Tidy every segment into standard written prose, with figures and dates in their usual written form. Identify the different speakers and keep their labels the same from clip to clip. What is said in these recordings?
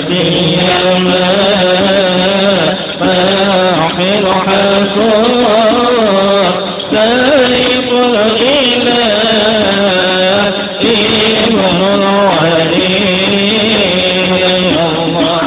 Speaker 1: سيما فاحل حصول سيف الإله ابن الولي الله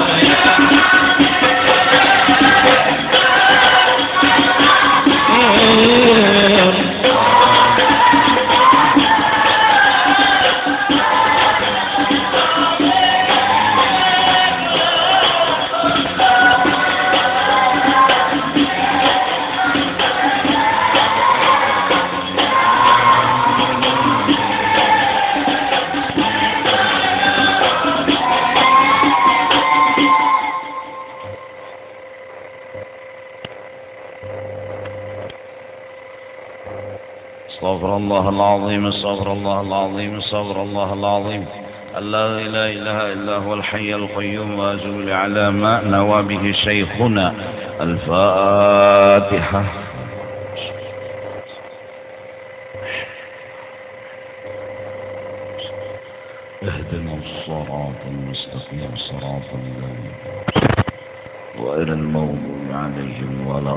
Speaker 1: استغفر الله العظيم استغفر الله العظيم استغفر الله العظيم لا إله إلا هو الحي القيوم وأتوب على ما نوى به شيخنا الفاتحة. اهدنا الصراط المستقيم صراط الذين غير المغضوب عليهم ولا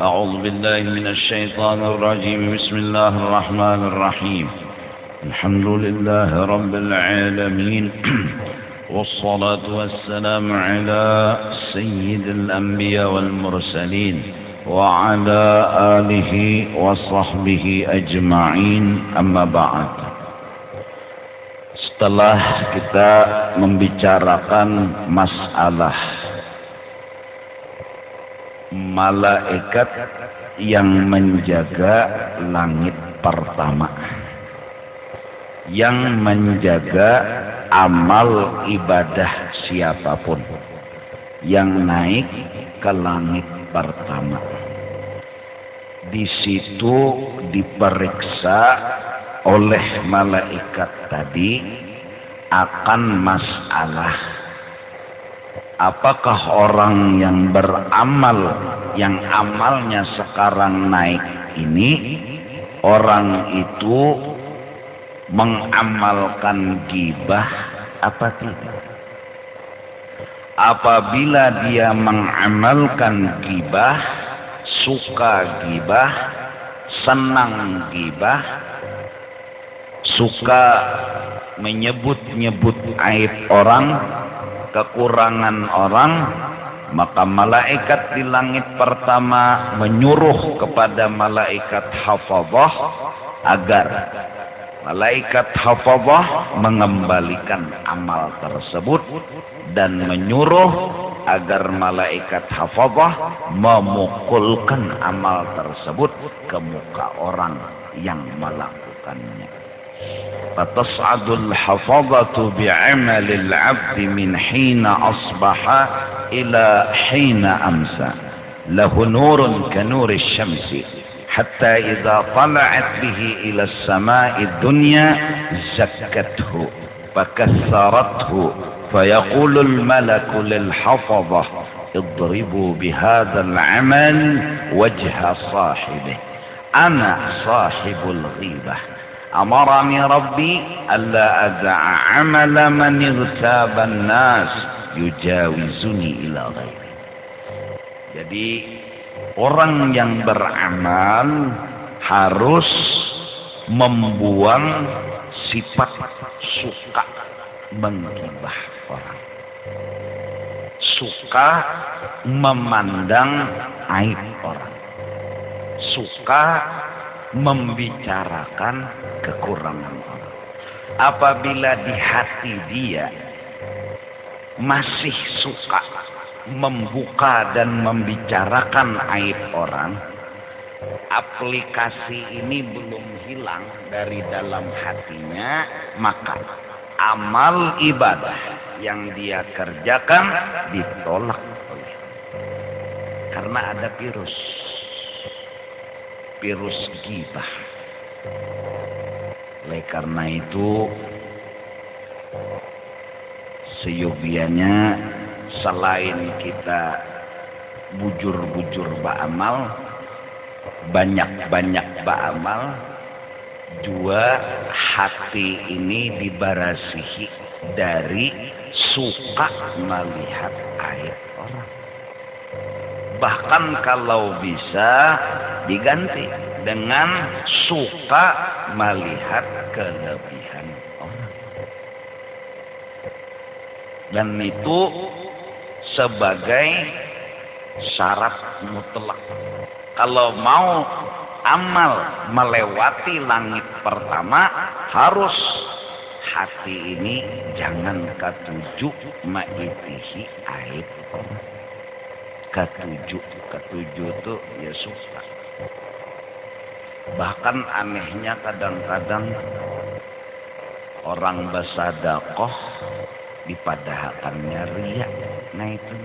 Speaker 1: أعوذ بالله من الشيطان الرجيم بسم الله الرحمن الرحيم الحمد لله رب العالمين والصلاة والسلام على سيد الأنبياء والمرسلين وعلى آله وصحبه أجمعين أما بعد. Setelah kita membicarakan masalah malaikat yang menjaga langit pertama, yang menjaga amal ibadah siapapun yang naik ke langit pertama. Di situ diperiksa oleh malaikat tadi akan masalah apakah orang yang beramal, yang amalnya sekarang naik ini, orang itu mengamalkan ghibah apa tidak? Apabila dia mengamalkan ghibah, suka ghibah, senang ghibah, suka menyebut-nyebut aib orang, kekurangan orang, maka malaikat di langit pertama menyuruh kepada malaikat hafadzah agar malaikat hafadzah mengembalikan amal tersebut dan menyuruh agar malaikat hafadzah memukulkan amal tersebut ke muka orang yang melakukannya. فتصعد الحفظة بعمل العبد من حين أصبح إلى حين أمسى له نور كنور الشمس حتى إذا طلعت به إلى السماء الدنيا زكته فكثرته فيقول الملك للحفظة اضربوا بهذا العمل وجه صاحبه أنا صاحب الغيبة أمرني ربي ألا أدع عمل من اغتاب الناس يجاوزني إلى غيري. Jadi orang yang beramal harus membuang sifat suka menggibah orang, suka memandang aib orang, suka membicarakan kekurangan orang. Apabila di hati dia masih suka membuka dan membicarakan aib orang, aplikasi ini belum hilang dari dalam hatinya, maka amal ibadah yang dia kerjakan ditolak karena ada virus ghibah. Oleh karena itu seyogianya selain kita bujur-bujur ba'amal, banyak-banyak ba'amal, Dua, hati ini dibarasihi dari suka melihat aib orang. Bahkan kalau bisa diganti dengan suka melihat kelebihan orang. Dan itu sebagai syarat mutlak. Kalau mau amal melewati langit pertama, harus hati ini jangan ketujuh ma'itihi aib orang. Ketujuh itu ya suka. Bahkan anehnya kadang-kadang orang bersedekah dipadahakannya riya. Nah itu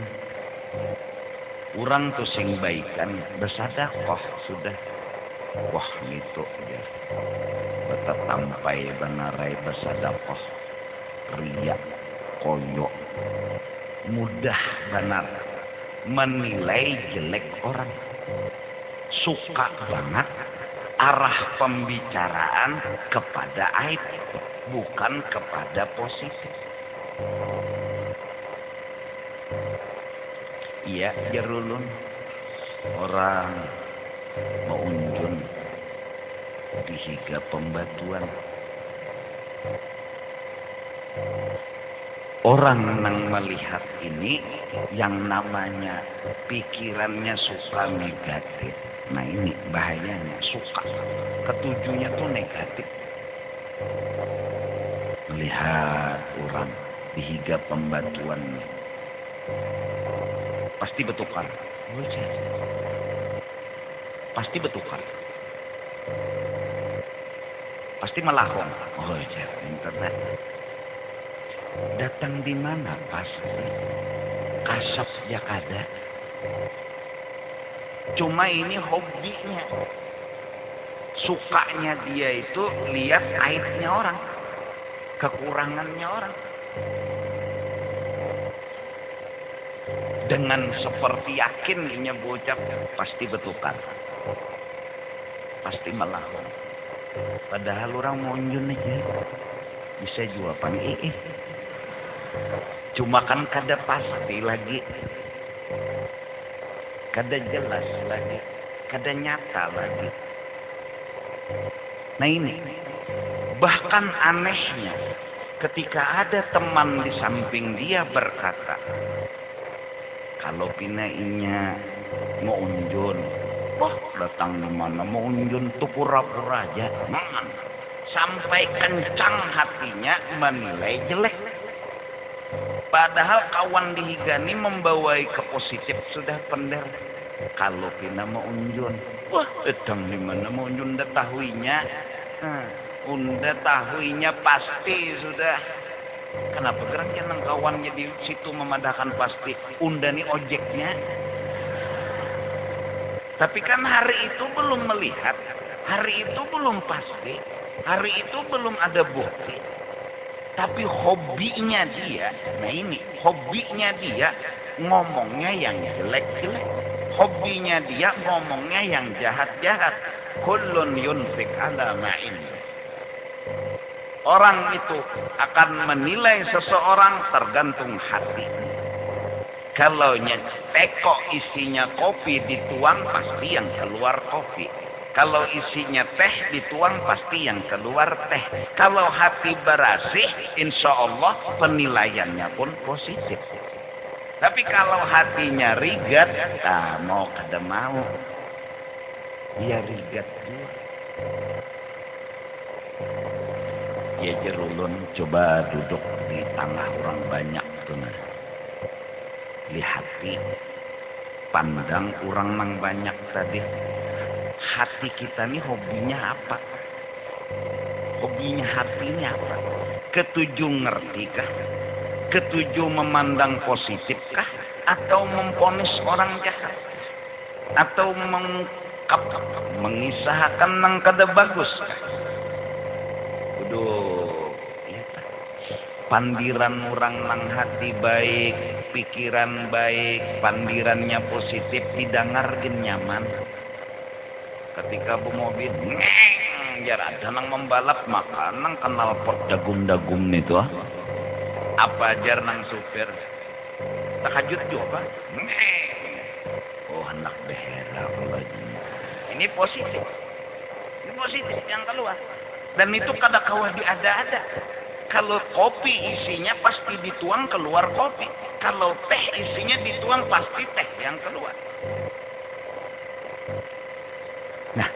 Speaker 1: orang tuh sing baikan bersedekah sudah. Wah gitu ya. Betatampai benarai bersedekah riya koyo. Mudah benar menilai jelek orang. Suka banget arah pembicaraan kepada aib, bukan kepada positif. Iya, jerulun orang mau unjun dihiga pembatuan. Orang yang melihat ini yang namanya pikirannya suka negatif. Nah ini bahayanya, suka. Ketujuhnya tuh negatif. Melihat orang dihiga pembatuan. Pasti bertukar. Pasti bertukar. Pasti melahong. Oh internet. Datang di mana pasti kasap jakada. Cuma ini hobinya, sukanya dia itu lihat aibnya orang, kekurangannya orang. Dengan seperti yakinnya bocah pasti bertukar, pasti melahong. Padahal orang mau unjun aja bisa jual panik. Cuma kan kada pasti lagi, kada jelas lagi, kada nyata lagi. Nah ini, bahkan anehnya ketika ada teman di samping dia berkata, kalau pinainya mau unjun, wah datang di mana mau unjun tuh pura-pura aja, jangan sampai kencang hatinya menilai jelek. Padahal kawan dihigani membawai ke positif sudah pender. Kalau pina mau unjun, wah datang di mana mau unjun dah tahuinya, unda tahuinya pasti sudah. Kenapa gerak jeneng kawannya di situ memadahkan pasti unda nih ojeknya. Tapi kan hari itu belum melihat, hari itu belum pasti, hari itu belum ada bukti. Tapi hobinya dia, nah ini hobinya dia ngomongnya yang jelek-jelek. Hobinya dia ngomongnya yang jahat-jahat. Kullun yunfik ala ma'in. Orang itu akan menilai seseorang tergantung hati. Kalau teko isinya kopi dituang pasti yang keluar kopi. Kalau isinya teh dituang pasti yang keluar teh. Kalau hati bersih, insya Allah penilaiannya pun positif. Tapi kalau hatinya rigat, mau kada mau. Dia rigat juga. Ya jerulun coba duduk di tengah orang banyak tuh. Lihat pandang orang nang banyak tadi. Hati kita nih hobinya apa? Hobinya hati ini apa? Ketujuh ngertikah? Ketujuh memandang positifkah? Atau memponis orang jahat? Atau mengisahkan nang kada bagus? Waduh, ya, pandiran orang nang hati baik, pikiran baik, pandirannya positif, didengarkan nyaman. Ketika bu mobil, ajar ada nang membalap maka nang kenal pot dagum-dagum itu apa ajar nang supir tahajud juga oh anak behera lagi ini positif yang keluar dan itu kada kawah diada-ada. Kalau kopi isinya pasti dituang keluar kopi. Kalau teh isinya dituang pasti teh yang keluar. Nah,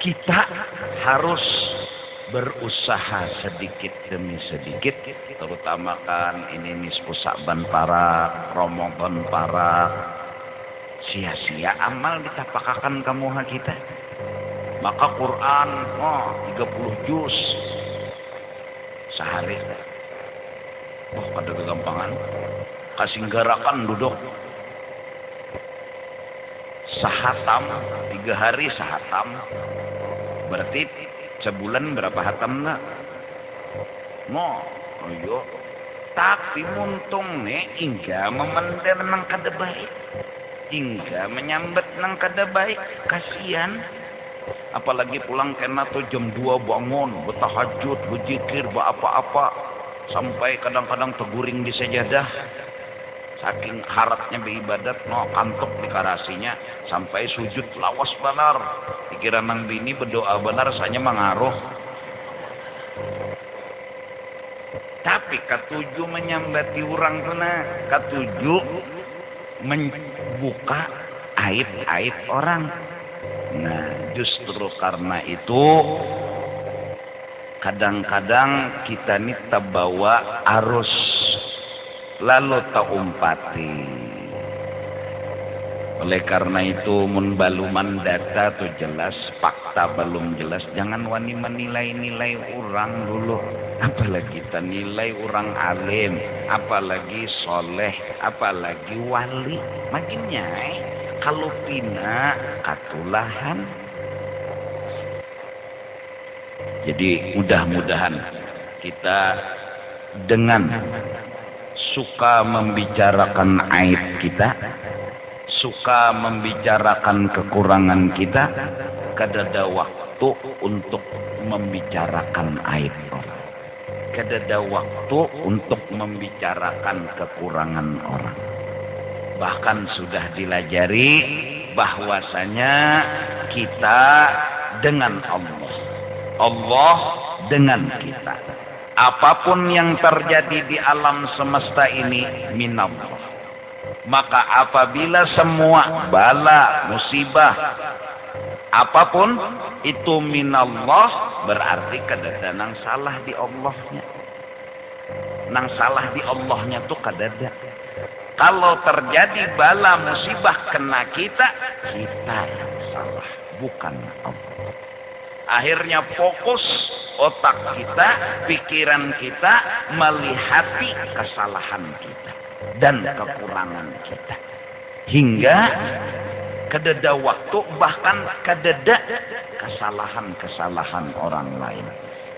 Speaker 1: kita harus berusaha sedikit demi sedikit, terutama kan ini nisfu Sa'ban para Ramadan para sia-sia amal ditapakakan kamu kita. Maka Quran 30 juz sehari. Oh, pada kegampangan. Kasih gerakan duduk. Sahatam 3 hari sahatam. Berarti sebulan berapa hatam nak? Ayo. Tapi muntung nih hingga mementer nang kada baik. Hingga menyambet nang kada baik. Kasihan. Apalagi pulang kena tuh jam 2 bangun, bertahajud, berzikir, apa-apa. Sampai kadang-kadang teguring di sejadah. Saking haratnya beribadat, kantuk di karasinya. Sampai sujud lawas benar. Pikiran nang bini berdoa benar, sanya mengaruh. Tapi ketujuh menyambati orang tuh ketujuh membuka aib-aib orang. Nah, justru karena itu kadang-kadang kita ini terbawa arus lalu tak umpati. Oleh karena itu mun baluman data tuh jelas, fakta belum jelas, jangan wani menilai-nilai orang dulu. Apalagi kita nilai orang alim, apalagi soleh, apalagi wali. Makin nyai kalau pina katulahan. Jadi mudah-mudahan kita dengan suka membicarakan aib kita, suka membicarakan kekurangan kita, kadada waktu untuk membicarakan aib orang. Kadada waktu untuk membicarakan kekurangan orang. Bahkan sudah dilajari bahwasanya kita dengan Allah, Allah dengan kita. Apapun yang terjadi di alam semesta ini minallah. Maka apabila semua bala, musibah, apapun itu minallah, berarti kadada nang salah di Allahnya. Nang salah di Allahnya tuh kadada. Kalau terjadi bala musibah kena kita, kita yang salah, bukan Allah. Akhirnya fokus otak kita, pikiran kita melihati kesalahan kita dan kekurangan kita. Hingga kadada waktu, bahkan kadada kesalahan-kesalahan orang lain.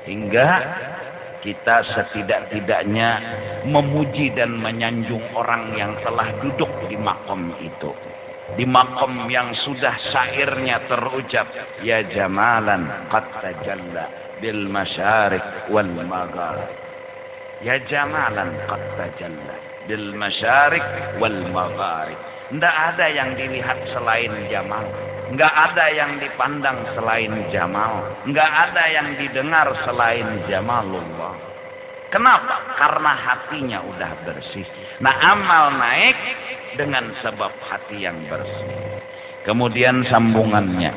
Speaker 1: Hingga kita setidak-tidaknya memuji dan menyanjung orang yang telah duduk di makom itu. Di makom yang sudah syairnya terucap, ya jamalan qad tajalla bil masyarik wal magharib. Ya jamalan qad tajalla bil masyarik wal magharib. Tidak ada yang dilihat selain jamal. Enggak ada yang dipandang selain jamal. Enggak ada yang didengar selain jamalullah. Kenapa? Karena hatinya udah bersih. Nah, amal naik dengan sebab hati yang bersih. Kemudian sambungannya.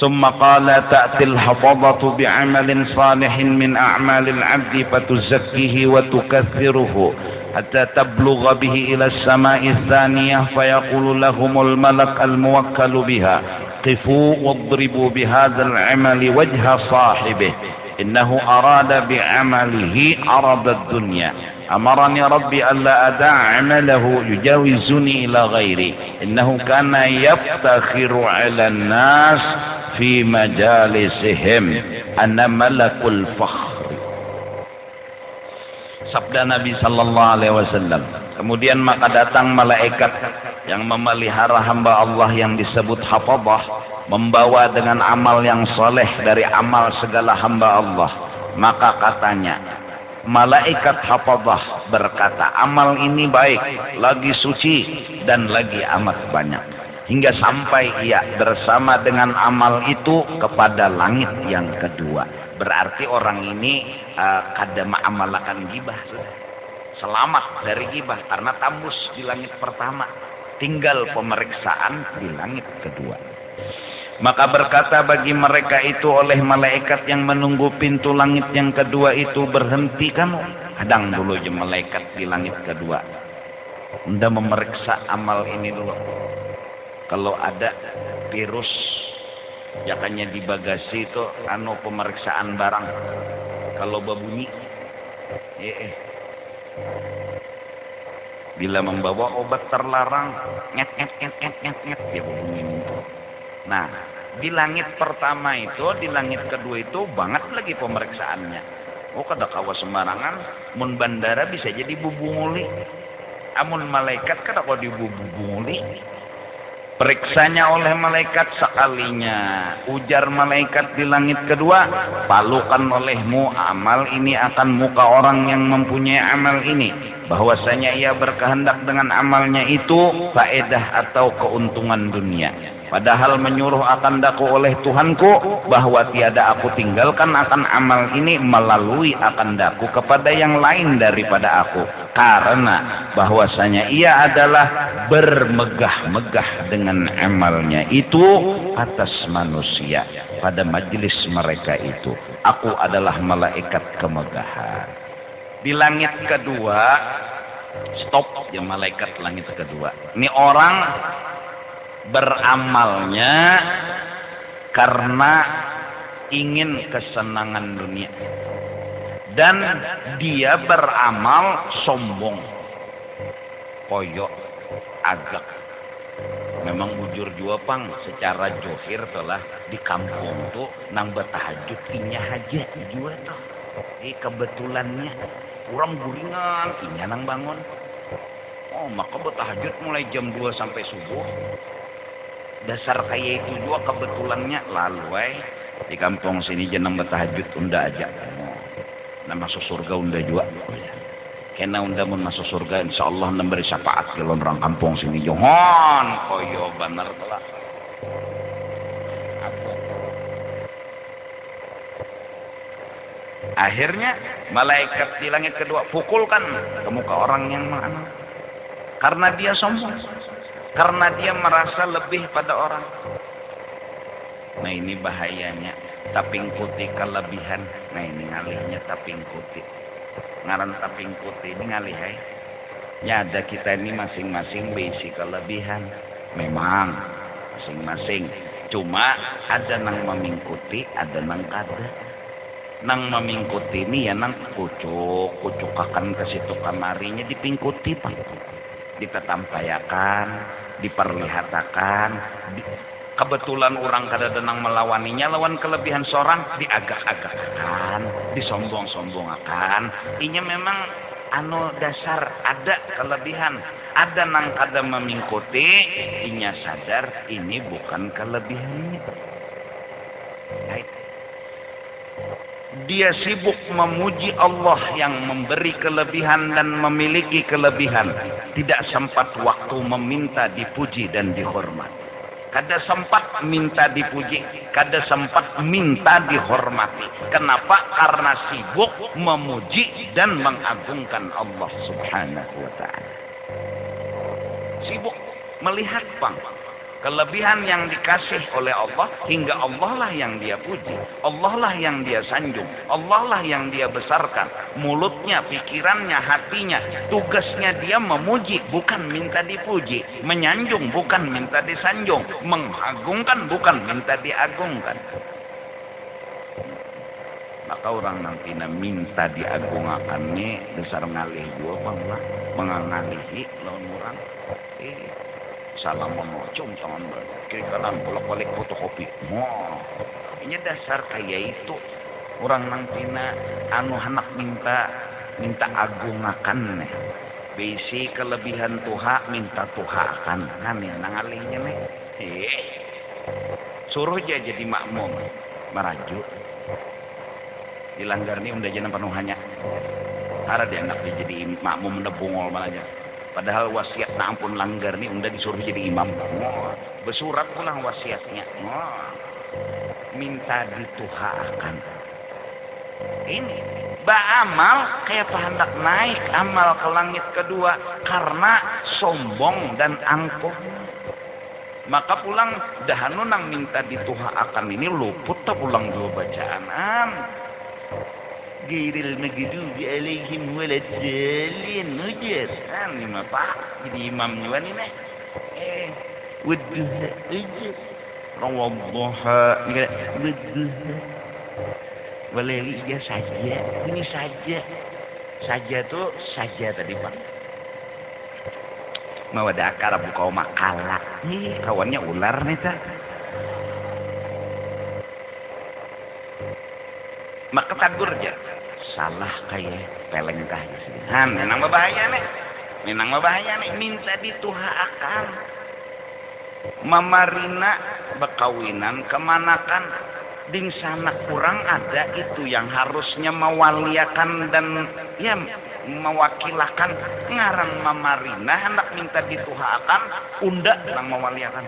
Speaker 1: Summa qala ta'til hafadhatu bi'amalin salihin min a'malil 'abdi fatuzakkihi wa tukaththiruhu hatta tablugha bihi ila as-sama'i ats-tsaniyah fayaqulu lahumul malak al-muwakkalu biha qifu wadribu bihadzal 'amali wajha sahibihi innahu arada bi'amalihi 'arada ad-dunya amarani rabbi alla ada' 'amalahu yujawizuni ila ghairi innahu kana yaftakhiru 'ala an-nas fi majalisihim ana malakul fakhr. Sabda Nabi sallallahu alaihi wasallam. Kemudian maka datang malaikat yang memelihara hamba Allah yang disebut hafadhah membawa dengan amal yang soleh dari amal segala hamba Allah. Maka katanya malaikat hafadzah berkata, amal ini baik, lagi suci dan lagi amat banyak, hingga sampai ia bersama dengan amal itu kepada langit yang kedua. Berarti orang ini kada ma'amalakan gibah, selamat dari gibah karena tambus di langit pertama, tinggal pemeriksaan di langit kedua. Maka berkata bagi mereka itu oleh malaikat yang menunggu pintu langit yang kedua itu, berhenti kamu, hadang dulu je malaikat di langit kedua, anda memeriksa amal ini dulu. Kalau ada virus jakanya di bagasi itu pemeriksaan barang, kalau berbunyi bila membawa obat terlarang nget dia berbunyi. Nah, di langit pertama itu, di langit kedua itu banget lagi pemeriksaannya. Kada kawa sembarangan, mun bandara bisa jadi bubunguli, amun malaikat kada kau dibubunguli. Periksanya oleh malaikat sekalinya. Ujar malaikat di langit kedua, palukan olehmu amal ini akan muka orang yang mempunyai amal ini, bahwasanya ia berkehendak dengan amalnya itu faedah atau keuntungan dunia. Padahal menyuruh akan daku oleh Tuhanku bahwa tiada aku tinggalkan akan amal ini melalui akan daku kepada yang lain daripada aku, karena bahwasanya ia adalah bermegah-megah dengan amalnya itu atas manusia pada majelis mereka itu. Aku adalah malaikat kemegahan. Di langit kedua, stop ya malaikat langit kedua. Ini orang beramalnya karena ingin kesenangan dunia, dan dia beramal sombong, koyok, agak. Memang bujur jua pang secara johir telah di kampung tuh nang bertahajud inya aja jua tuh. Kebetulannya kurang guringan inya nang bangun. Maka bertahajud mulai jam 2 sampai subuh. Dasar kayak itu juga kebetulannya lalu di kampung sini jenang bertahajud unda aja. Nah masuk surga unda juga. Kena unda mun masuk surga insyaallah memberi syafaat ke orang kampung sini. Johon koyo bener telah. Akhirnya malaikat di langit kedua pukulkan ke muka orang yang mana, karena dia sombong, karena dia merasa lebih pada orang. Nah ini bahayanya taping putih kelebihan. Nah ini ngalihnya taping putih. Ngaran taping putih ini ngalih nyada kita ini masing-masing besi kelebihan. Memang masing-masing. Cuma ada nang memingkuti, ada nang kada. Nang memingkuti ini ya nang kucukakan ke situ kamarinya dipingkuti pak. Ditetampayakan, diperlihatkan, kebetulan orang kada denang melawaninya, lawan kelebihan seorang diagak-agakkan, disombong-sombongakan. Inya memang dasar ada kelebihan, ada nang kada memingkuti, inya sadar ini bukan kelebihannya. Baik. Dia sibuk memuji Allah yang memberi kelebihan dan memiliki kelebihan. Tidak sempat waktu meminta dipuji dan dihormati. Kada sempat minta dipuji, kada sempat minta dihormati. Kenapa? Karena sibuk memuji dan mengagungkan Allah Subhanahu wa ta'ala. Sibuk melihat bang kelebihan yang dikasih oleh Allah, hingga Allah lah yang dia puji, Allah lah yang dia sanjung, Allah lah yang dia besarkan. Mulutnya, pikirannya, hatinya, tugasnya dia memuji, bukan minta dipuji, menyanjung, bukan minta disanjung, mengagungkan, bukan minta diagungkan. Maka orang nanti minta diagungkan nih dasar ngalih juga bang lah, mengalihi lawan orang. Salam memocong tangan kiri kanan bolak-balik fotokopi. Ini dasar kayak itu orang nantina hendak minta agungakan nih. Bisi kelebihan Tuhan minta Tuhan akan. Nah nih nangalihnya nih. suruh aja jadi makmum maraju dilanggar nih unda jangan penuhannya karena dia anak dia jadi makmum unda bungol malah aja padahal wasiat na ampun langgar nih unda disuruh jadi imam bersurat pulang wasiatnya minta dituhaakan ini beramal kayak hendak naik amal ke langit kedua karena sombong dan angkuh maka pulang dahanu nang minta dituhaakan ini luput tak pulang dua bacaan Gairil maghdubi alaihim waladdallin ujar ini mah pak jadi imam juga nih wadduha ujar rawadduha wadduha waleli dia saja ini saja tuh saja tadi pak mau ada akar buka makalah nih kawannya ular nih tak maka tagur aja salah kayak pelengkah memang berbahaya nih minta dituhaakan mamarina bekawinan kemanakan ding sana kurang ada itu yang harusnya mewaliakan dan ya mewakilakan ngarang mamarina hendak minta dituhaakan unda nang mewaliakan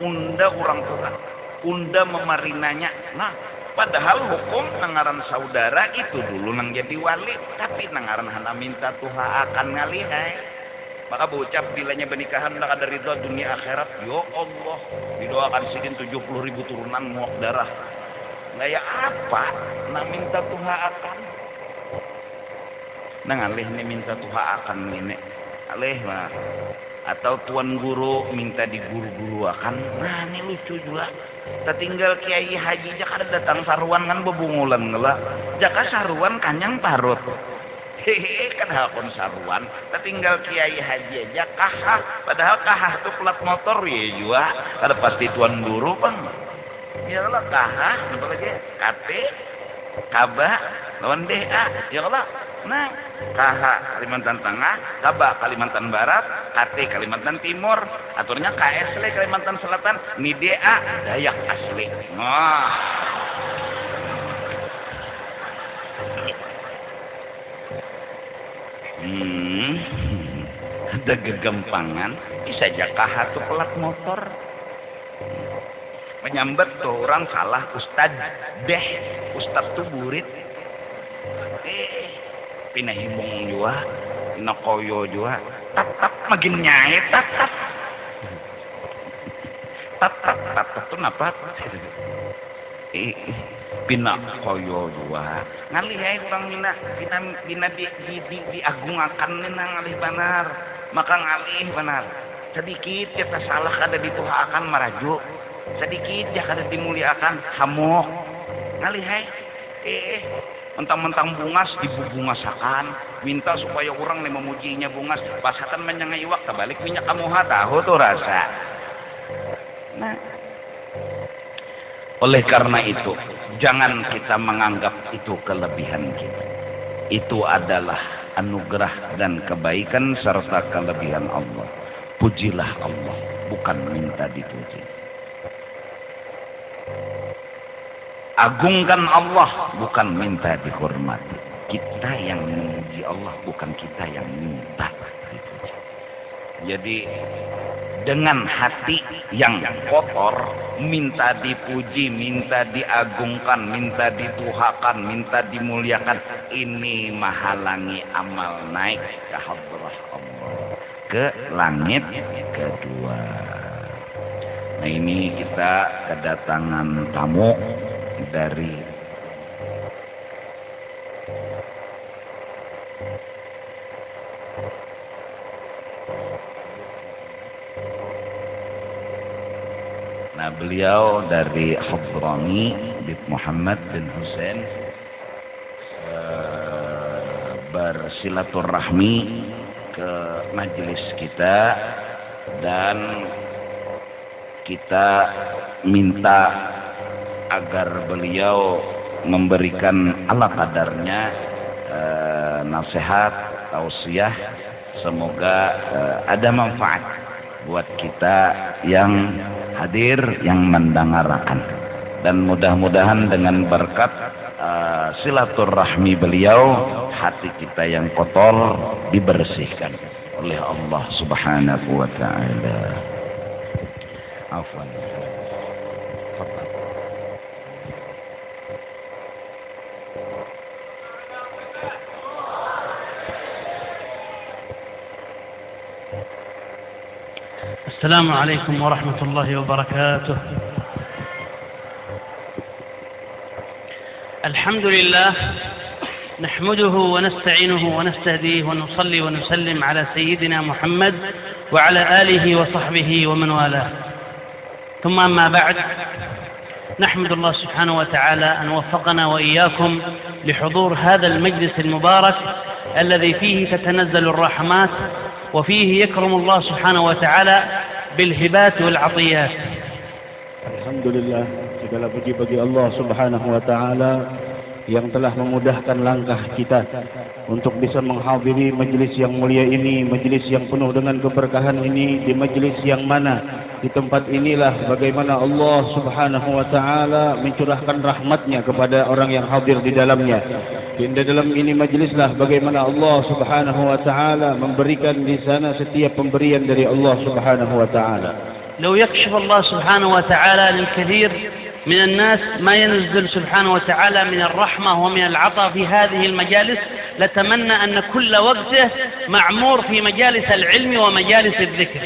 Speaker 1: unda orang tua unda memarinanya nah padahal hukum nangaran saudara itu dulu nang jadi wali tapi nangaran hana minta tuha akan ngalihai maka berucap bilanya pernikahan nak ada ridha dunia akhirat ya Allah didoakan sidin 70.000 turunan muak darah gaya apa nak minta tuha akan nang alih nih minta tuha akan ini alih mah atau tuan guru minta diguru-guru akan nah ini lucu juga tertinggal kiai haji jaka datang saruan kan bebungulan ngelak jaka saruan kanyang parut hehehe kan hakon saruan tertinggal kiai haji aja kahah padahal kahah tuh plat motor ya juga ada pasti tuan guru bang ya Allah kahah apa lagi kate kabah lawan DA ya Allah nah KH Kalimantan Tengah, Kabah Kalimantan Barat, KT Kalimantan Timur, aturnya KSL Kalimantan Selatan, NIDA Dayak asli. Wah. Ada gegampangan, bisa aja KH tuh pelat motor. Menyambat tuh orang salah Ustad tuh burit. Pinah hibung juga, pinah koyo juga, tap makin nyai, tap tuh napa? Pinah koyo juga, ngalih ya orang mina diagungakan nina ngalih benar, maka ngalih benar. Sedikit kita salah kada dituhaakan marajuk, sedikit ya kada dimuliakan hamuk, ngalih ya. Mentang-mentang bungas dibubungasakan minta supaya orang yang memujinya bungas pasakan menyangai waktu balik minyak kamu tahu tuh rasa nah oleh karena itu jangan kita menganggap itu kelebihan kita itu adalah anugerah dan kebaikan serta kelebihan Allah pujilah Allah bukan minta dipuji agungkan Allah bukan minta dihormati kita yang memuji Allah bukan kita yang minta dipuji jadi dengan hati yang kotor minta dipuji minta diagungkan minta dituhakan minta dimuliakan ini menghalangi amal naik ke hadrah Allah ke langit kedua nah ini kita kedatangan tamu dari beliau dari Hadrami bin Muhammad bin Hussein bersilaturahmi ke majelis kita dan kita minta agar beliau memberikan ala kadarnya nasihat, tausiah, semoga ada manfaat buat kita yang hadir, yang mendengarkan. Dan mudah-mudahan dengan berkat silaturahmi beliau, hati kita yang kotor dibersihkan oleh Allah Subhanahu wa ta'ala. Afwan.
Speaker 2: السلام عليكم ورحمة الله وبركاته. الحمد لله نحمده ونستعينه ونستهديه ونصلي ونسلم على سيدنا محمد وعلى آله وصحبه ومن والاه. ثم أما بعد، نحمد الله سبحانه وتعالى أن وفقنا وإياكم لحضور هذا المجلس المبارك الذي فيه تتنزل الرحمات وفيه يكرم الله سبحانه وتعالى بالهبات والعطيات.
Speaker 3: Alhamdulillah, segala puji bagi Allah Subhanahu wa taala yang telah memudahkan langkah kita untuk bisa menghadiri majlis yang mulia ini, majlis yang penuh dengan keberkahan ini, di majlis yang mana di tempat inilah bagaimana Allah Subhanahu wa taala mencurahkan rahmatnya kepada orang yang hadir di dalamnya. Di dalam ini majlislah bagaimana Allah Subhanahu wa taala memberikan di sana setiap pemberian dari Allah Subhanahu wa taala.
Speaker 2: لو يكشف الله سبحانه وتعالى للكثير من الناس ما ينزل سبحانه وتعالى من الرحمة ومن العطاء في هذه المجالس لتمنى أن كل وقته معمور في مجالس العلم ومجالس الذكر.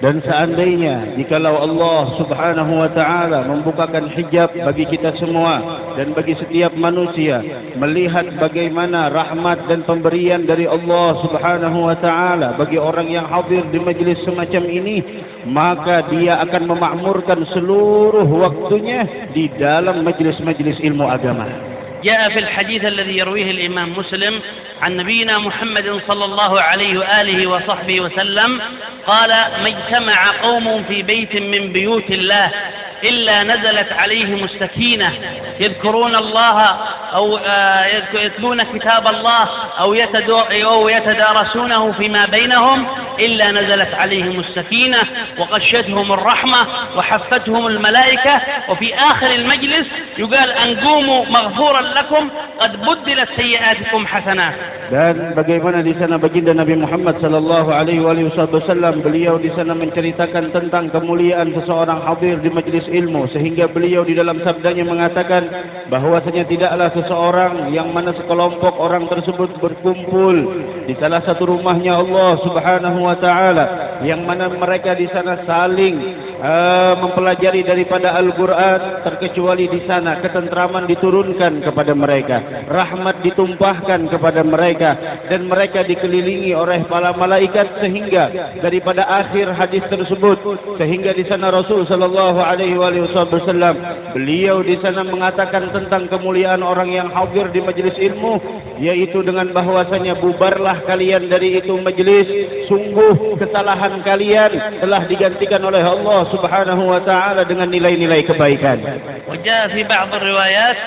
Speaker 3: Dan seandainya jikalau Allah Subhanahu wa taala membukakan hijab bagi kita semua dan bagi setiap manusia melihat bagaimana rahmat dan pemberian dari Allah Subhanahu wa taala bagi orang yang hadir di majlis semacam ini, maka dia akan memakmurkan seluruh waktunya di dalam majlis-majlis ilmu agama.
Speaker 2: جاء في الحديث الذي يرويه الإمام مسلم عن نبينا محمد صلى الله عليه وآله وصحبه وسلم قال: ما اجتمع قوم في بيت من بيوت الله إلا نزلت عليهم السكينة يذكرون الله أو يتلون كتاب الله أو يتدارسونه فيما بينهم إلا نزلت عليهم السكينة وغشتهم الرحمة وحفتهم الملائكة، وفي آخر المجلس يقال أن قوموا مغفورا لكم قد بدلت سيئاتكم حسنات.
Speaker 3: Dan bagaimana di sana baginda Nabi Muhammad sallallahu alaihi wasallam, beliau di sana menceritakan tentang kemuliaan seseorang hadir di majlis ilmu, sehingga beliau di dalam sabdanya mengatakan bahwasanya tidaklah seseorang yang mana sekelompok orang tersebut berkumpul di salah satu rumahnya Allah Subhanahu wa taala, yang mana mereka di sana saling mempelajari daripada Al-Quran, terkecuali di sana ketentraman diturunkan kepada mereka, rahmat ditumpahkan kepada mereka, dan mereka dikelilingi oleh para malaikat, sehingga daripada akhir hadis tersebut, sehingga di sana Rasul sallallahu alaihi wasallam beliau di sana mengatakan tentang kemuliaan orang yang hadir di majlis ilmu, yaitu dengan bahwasanya bubarlah kalian dari itu majlis, sungguh kesalahan kalian telah digantikan oleh Allah Subhanahu wa taala dengan nilai-nilai kebaikan.
Speaker 2: وجاء في بعض الروايات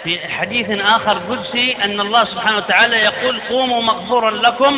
Speaker 2: في حديث آخر قدسي أن الله سبحانه وتعالى يقول: قوموا مغفورا لكم،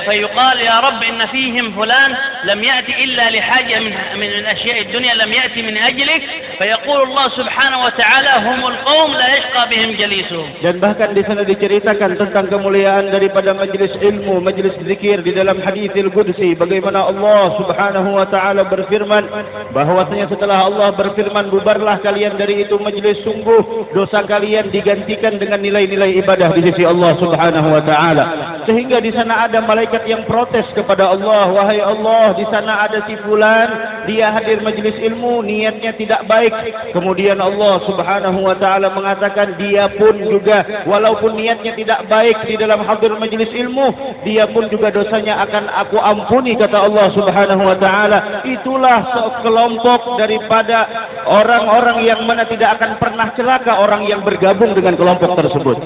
Speaker 2: فيقال: يا رب إن فيهم فلان لم يأتي إلا لحاجة من أشياء الدنيا لم يأتي من أجلك، فيقول الله سبحانه وتعالى: هم القوم لا يشقى بهم جليسهم. Dan bahkan di sana diceritakan tentang kemuliaan daripada majlis ilmu, majlis zikir di dalam haditsil qudsi, bagaimana Allah Subhanahu wa taala berfirman bahwasanya setelah Allah berfirman bubarlah kalian dari itu majlis, sungguh dosa kalian digantikan dengan nilai-nilai ibadah di sisi Allah Subhanahu wa taala. Sehingga di sana ada malaikat yang protes kepada Allah, wahai Allah, di sana ada si fulan, dia hadir majlis ilmu, niatnya tidak baik. Kemudian Allah Subhanahu wa taala mengatakan dia pun juga walaupun niatnya tidak baik di dalam hadir majlis ilmu, dia pun juga dosanya akan aku ampuni, kata Allah Subhanahu wa taala. Itulah sekelompok daripada orang-orang yang mana tidak akan pernah celaka orang yang bergabung dengan kelompok tersebut.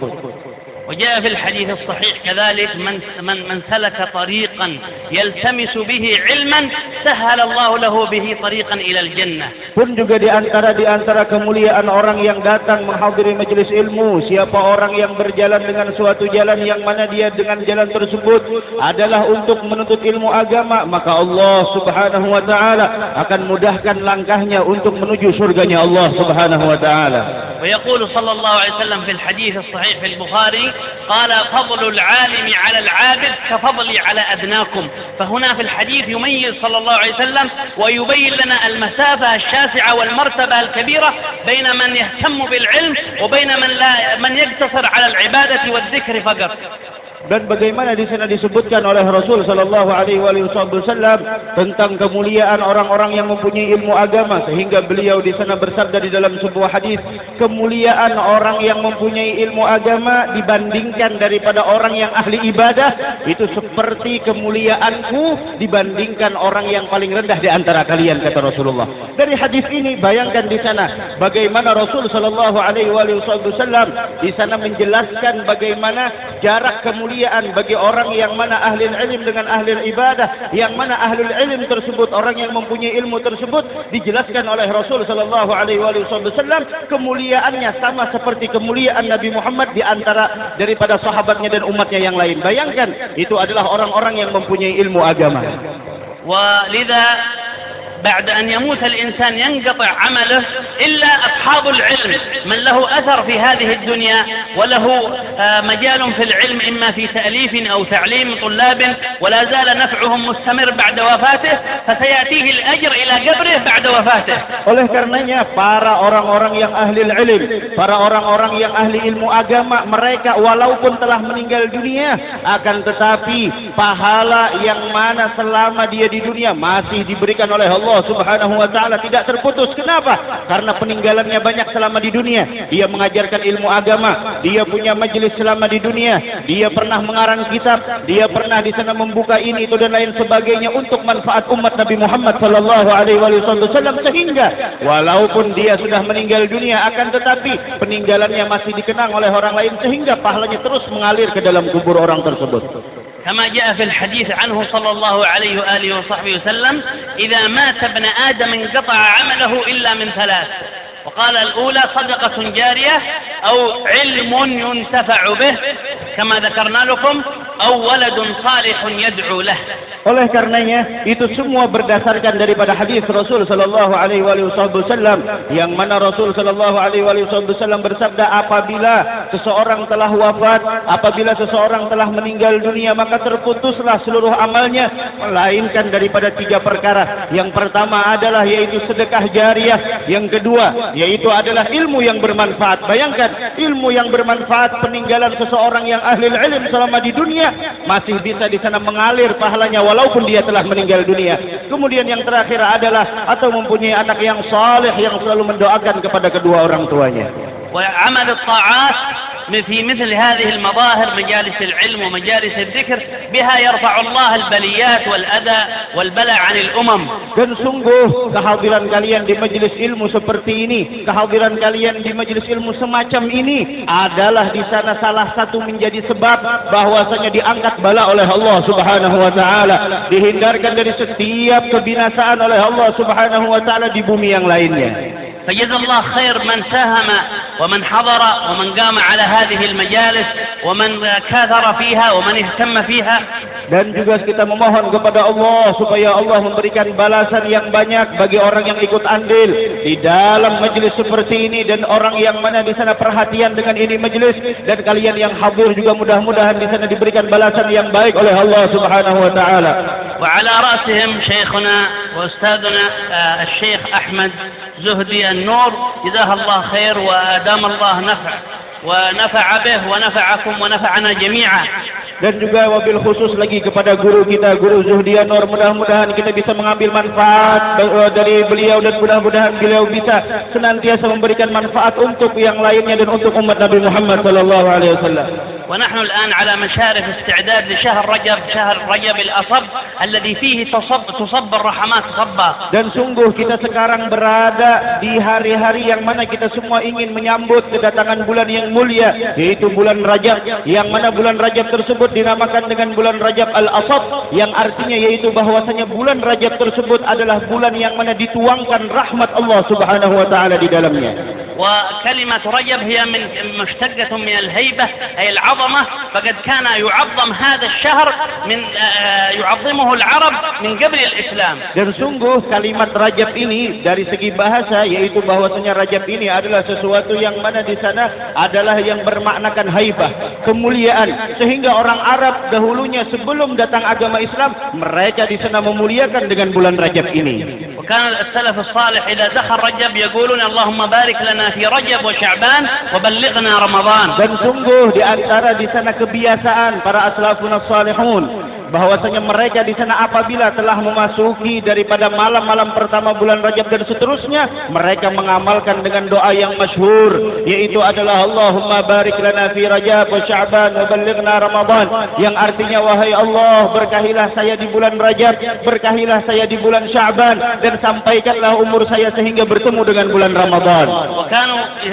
Speaker 2: وجاء في الحديث الصحيح كذلك من سلك طريقا يلتمس به علما سهل الله له به طريقا إلى الجنة.
Speaker 3: Pun juga di antara kemuliaan orang yang datang menghadiri majelis ilmu, siapa orang yang berjalan dengan suatu jalan yang mana dia dengan jalan tersebut adalah untuk menuntut ilmu agama, maka Allah Subhanahu wa taala akan mudahkan langkahnya untuk menuju surganya Allah Subhanahu wa taala.
Speaker 2: ويقول صلى الله عليه وسلم في الحديث الصحيح في البخاري قال فضل العالم على العابد كفضلي على أدناكم. فهنا في الحديث يميز صلى الله عليه وسلم ويبين لنا المسافة الشاسعة والمرتبة الكبيرة بين من يهتم بالعلم وبين من يقتصر على العبادة والذكر فقط.
Speaker 3: Dan bagaimana di sana disebutkan oleh Rasul sallallahu alaihi wasallam tentang kemuliaan orang-orang yang mempunyai ilmu agama, sehingga beliau di sana bersabda di dalam sebuah hadis, kemuliaan orang yang mempunyai ilmu agama dibandingkan daripada orang yang ahli ibadah itu seperti kemuliaanku dibandingkan orang yang paling rendah di antara kalian, kata Rasulullah. Dari hadis ini bayangkan di sana bagaimana Rasul sallallahu alaihi wasallam di sana menjelaskan bagaimana jarak kemuliaan bagi orang yang mana ahli ilm dengan ahli ibadah, yang mana ahli ilm tersebut, orang yang mempunyai ilmu tersebut, dijelaskan oleh Rasul sallallahu alaihi wasallam kemuliaannya sama seperti kemuliaan Nabi Muhammad di antara daripada sahabatnya dan umatnya yang lain. Bayangkan, itu adalah orang-orang yang mempunyai ilmu agama.
Speaker 2: Walidha بعد أن يموت الإنسان ينقطع عمله إلا أصحاب العلم من له أثر في هذه الدنيا وله مجال في العلم إما في تأليف أو تعليم طلاب ولا زال نفعهم مستمر بعد وفاته فسيأتيه الأجر إلى قبره بعد وفاته.
Speaker 3: Oleh karenanya para orang-orang yang ahli ilm, para orang-orang yang ahli ilmu agama, mereka walaupun telah meninggal dunia akan tetapi pahala yang mana selama dia di dunia masih diberikan oleh Allah Subhanahu wa taala tidak terputus. Kenapa? Karena peninggalannya banyak selama di dunia. Dia mengajarkan ilmu agama, dia punya majelis selama di dunia, dia pernah mengarang kitab, dia pernah di sana membuka ini itu dan lain sebagainya untuk manfaat umat Nabi Muhammad sallallahu alaihi wasallam, sehingga walaupun dia sudah meninggal dunia akan tetapi peninggalannya masih dikenang oleh orang lain sehingga pahalanya terus mengalir ke dalam kubur orang tersebut.
Speaker 2: كما جاء في الحديث عنه صلى الله عليه وآله وصحبه وسلم إذا مات ابن آدم انقطع عمله إلا من ثلاث. وقال الأولى صدقة جارية أو علم ينتفع به كما ذكرنا لكم أو ولد صالح يدعو له.
Speaker 3: Oleh karenanya itu semua berdasarkan daripada hadis Rasul sallallahu alaihi wasallam yang mana Rasul sallallahu alaihi wasallam bersabda, apabila seseorang telah wafat, apabila seseorang telah meninggal dunia, maka terputuslah seluruh amalnya melainkan daripada 3 perkara. Yang pertama adalah yaitu sedekah jariah, yang kedua yaitu adalah ilmu yang bermanfaat. Bayangkan, ilmu yang bermanfaat peninggalan seseorang yang ahli ilm selama di dunia masih bisa di sana mengalir pahalanya walaupun dia telah meninggal dunia. Kemudian yang terakhir adalah atau mempunyai anak yang saleh yang selalu mendoakan kepada kedua orang tuanya.
Speaker 2: Wa amal at-ta'at في مثل هذه المظاهر مجالس العلم ومجالس الذكر بها يرفع الله البليات والأذى والبلاء عن الأمم.
Speaker 3: Dan sungguh kehadiran kalian di majelis ilmu seperti ini, kehadiran kalian di majelis ilmu semacam ini adalah di sana salah satu menjadi sebab bahwasanya diangkat bala oleh Allah Subhanahu wa taala, dihindarkan dari setiap kebinasaan oleh Allah Subhanahu wa taala di bumi yang lainnya.
Speaker 2: فجزا الله خير من ساهم ومن حضر ومن قام على هذه المجالس ومن كاثر فيها ومن اهتم فيها.
Speaker 3: Dan juga kita memohon kepada Allah supaya Allah memberikan balasan yang banyak bagi orang yang ikut andil di dalam majelis seperti ini dan orang yang mana di sana perhatian dengan ini majelis, dan kalian yang hadir juga mudah-mudahan di sana diberikan balasan yang baik oleh Allah Subhanahu wa taala.
Speaker 2: Wa ala ra'sihim syekhuna wa ustadzuna Syekh Ahmad Zuhdi An-Nur, jazakallahu khair wa adamallahu naf'a wa nafa'a bih wa nafa'akum wa nafa'ana jami'a.
Speaker 3: Dan juga wabil khusus lagi kepada guru kita, Guru Zuhdi An-Nur, mudah-mudahan kita bisa mengambil manfaat dari beliau dan mudah-mudahan beliau bisa senantiasa memberikan manfaat untuk yang lainnya dan untuk umat Nabi Muhammad sallallahu alaihi wasallam.
Speaker 2: ونحن الآن على مشارف استعداد لشهر رجب، شهر رجب الأصب الذي فيه تصب الرحمات صبا.
Speaker 3: Dan sungguh kita sekarang berada di hari-hari yang mana kita semua ingin menyambut kedatangan bulan yang mulia, yaitu bulan Rajab, yang mana bulan Rajab tersebut dinamakan dengan bulan Rajab Al-Asab, yang artinya yaitu bahwasanya bulan Rajab tersebut adalah bulan yang mana dituangkan rahmat Allah Subhanahu wa taala di dalamnya.
Speaker 2: وكلمة رجب هي مشتقة من الهيبة أي العظمة، فقد كان يعظم هذا الشهر من يعظمه العرب من قبل الإسلام. Dan sungguh kalimat Rajab ini dari segi bahasa yaitu bahwasanya Rajab ini adalah sesuatu yang mana di sana adalah yang bermaknakan haibah, kemuliaan, sehingga orang Arab dahulunya sebelum datang agama Islam mereka di sana memuliakan dengan bulan Rajab ini. وكان السلف الصالح إذا دخل رجب يقولون اللهم بارك لنا في رجب وشعبان وبلغنا رمضان. Dan sungguh di antara di sana kebiasaan para aslafun as-salihun bahwasanya mereka di sana apabila telah memasuki daripada malam-malam pertama bulan Rajab dan seterusnya, mereka mengamalkan dengan doa yang masyhur, yaitu adalah Allahumma barik lana fi Rajab wa Sya'ban wa ballighna Ramadan, yang artinya wahai Allah, berkahilah saya di bulan Rajab, berkahilah saya di bulan Sya'ban, dan sampaikanlah umur saya sehingga bertemu dengan bulan Ramadan. Wa kanu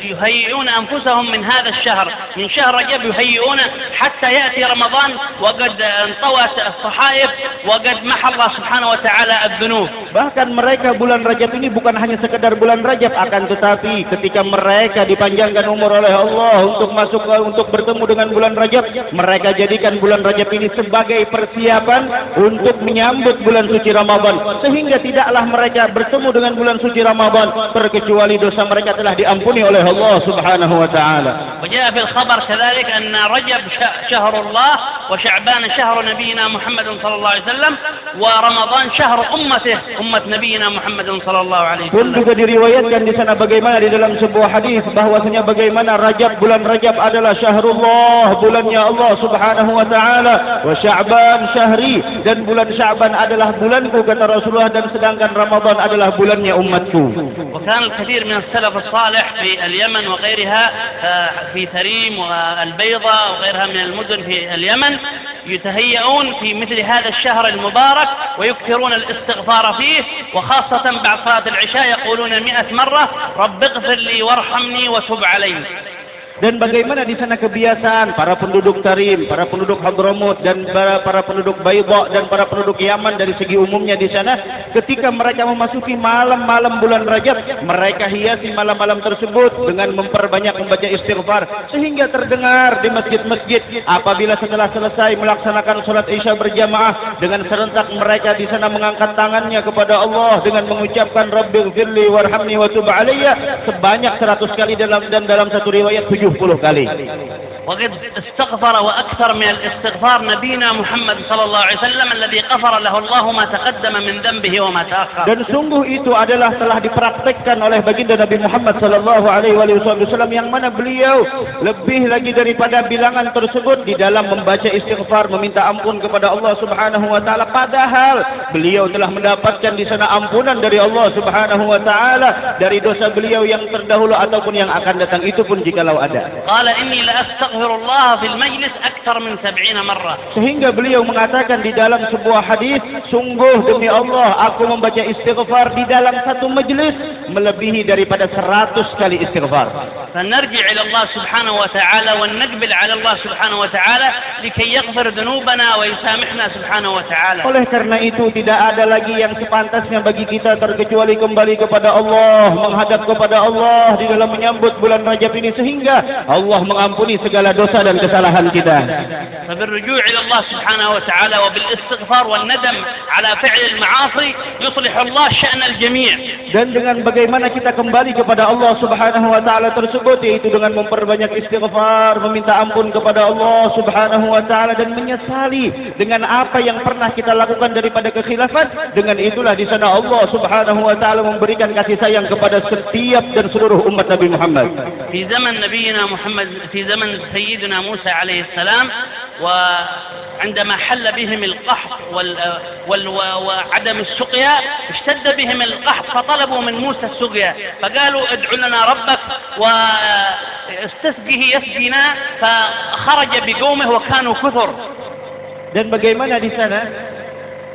Speaker 2: yuhayyi'una anfusahum min hadha asy-syahr, min syahr Rajab yuhayyi'una hatta ya'ti Ramadan wa qad طوات الصحائف وقد محى الله سبحانه وتعالى الذنوب. Bahkan mereka bulan Rajab ini bukan hanya sekedar bulan Rajab, akan tetapi ketika mereka dipanjangkan umur oleh Allah untuk bertemu dengan bulan Rajab, mereka jadikan bulan Rajab ini sebagai persiapan untuk menyambut bulan suci Ramadan, sehingga tidaklah mereka bertemu dengan bulan suci Ramadan terkecuali dosa mereka telah diampuni oleh Allah Subhanahu wa taala. وجاء في الخبر كذلك أن رجب شهر الله وشعبان شهر نبينا محمد صلى الله عليه وسلم ورمضان شهر أمة نبينا محمد صلى الله عليه وسلم. Pun juga diriwayatkan di sana bagaimana di dalam sebuah hadis bahwasanya bagaimana Rajab, bulan Rajab adalah syahrullah, bulannya Allah Subhanahu wa taala, wa Sya'ban syahri, dan bulan Sya'ban adalah bulanku kata Rasulullah, dan sedangkan Ramadan adalah bulannya umatku. وكان الكثير من السلف الصالح في اليمن وغيرها في ثريم والبيضاء وغيرها من المدن في اليمن يتهيئون في مثل هذا الشهر المبارك ويكثرون الاستغفار فيه، وخاصة بعد صلاة العشاء يقولون 100 مرة رب اغفر لي وارحمني وتب علي. Dan bagaimana di sana kebiasaan para penduduk Tarim, para penduduk Hadramut, dan para penduduk Baydha, dan para penduduk Yaman dari segi umumnya di sana, ketika mereka memasuki malam-malam bulan Rajab, mereka hiasi malam-malam tersebut dengan memperbanyak membaca istighfar, sehingga terdengar di masjid-masjid apabila setelah selesai melaksanakan salat Isya berjamaah, dengan serentak mereka di sana mengangkat tangannya kepada Allah dengan mengucapkan Rabbighfirli warhamni wa tub alayya sebanyak 100 kali dan dalam satu riwayat 70 kali. وقد استغفر وأكثر من الاستغفار نبينا محمد صلى الله عليه وسلم الذي غفر له الله ما تقدم من ذنبه وما تأخر. Dan sungguh itu adalah telah dipraktekkan oleh baginda Nabi Muhammad sallallahu alaihi wasallam, yang mana beliau lebih lagi daripada bilangan tersebut di dalam membaca istighfar, meminta ampun kepada Allah Subhanahu wa taala, padahal beliau telah mendapatkan di sana ampunan dari Allah Subhanahu wa taala dari dosa beliau yang terdahulu ataupun yang akan datang, itu pun jikalau ada. Qala inni la astaghfirullah fil majlis akthar min 70 marrah. Sehingga beliau mengatakan di dalam sebuah hadis, sungguh demi Allah aku membaca istighfar di dalam satu majlis melebihi daripada 100 kali istighfar. فنرجع إلى الله سبحانه وتعالى ونقبل على الله سبحانه وتعالى لكي يغفر ذنوبنا ويسامحنا سبحانه وتعالى. Oleh karena itu tidak ada lagi yang sepantasnya bagi kita terkecuali kembali kepada Allah, menghadap kepada Allah di dalam menyambut bulan Rajab ini, sehingga Allah mengampuni segala dosa dan kesalahan kita. فبالرجوع إلى الله سبحانه وتعالى وبالاستغفار والندم على فعل المعاصي يصلح الله شأن الجميع. Dan dengan bagaimana kita kembali kepada Allah Subhanahu wa taala tersebut, yaitu dengan memperbanyak istighfar, meminta ampun kepada Allah Subhanahu wa taala, dan menyesali dengan apa yang pernah kita lakukan daripada kekhilafan, dengan itulah di sana Allah Subhanahu wa taala memberikan kasih sayang kepada setiap dan seluruh umat Nabi Muhammad. Di zaman Nabi Muhammad, di zaman Sayyidina Musa alaihi salam, وعندما حل بهم القحط وعدم السقيا اشتد بهم القحط فطلبوا من موسى السقيا فقالوا ادع لنا ربك واستسقه يسقينا خرج بقومه وكانوا كثر.
Speaker 3: Dan bagaimana di sana?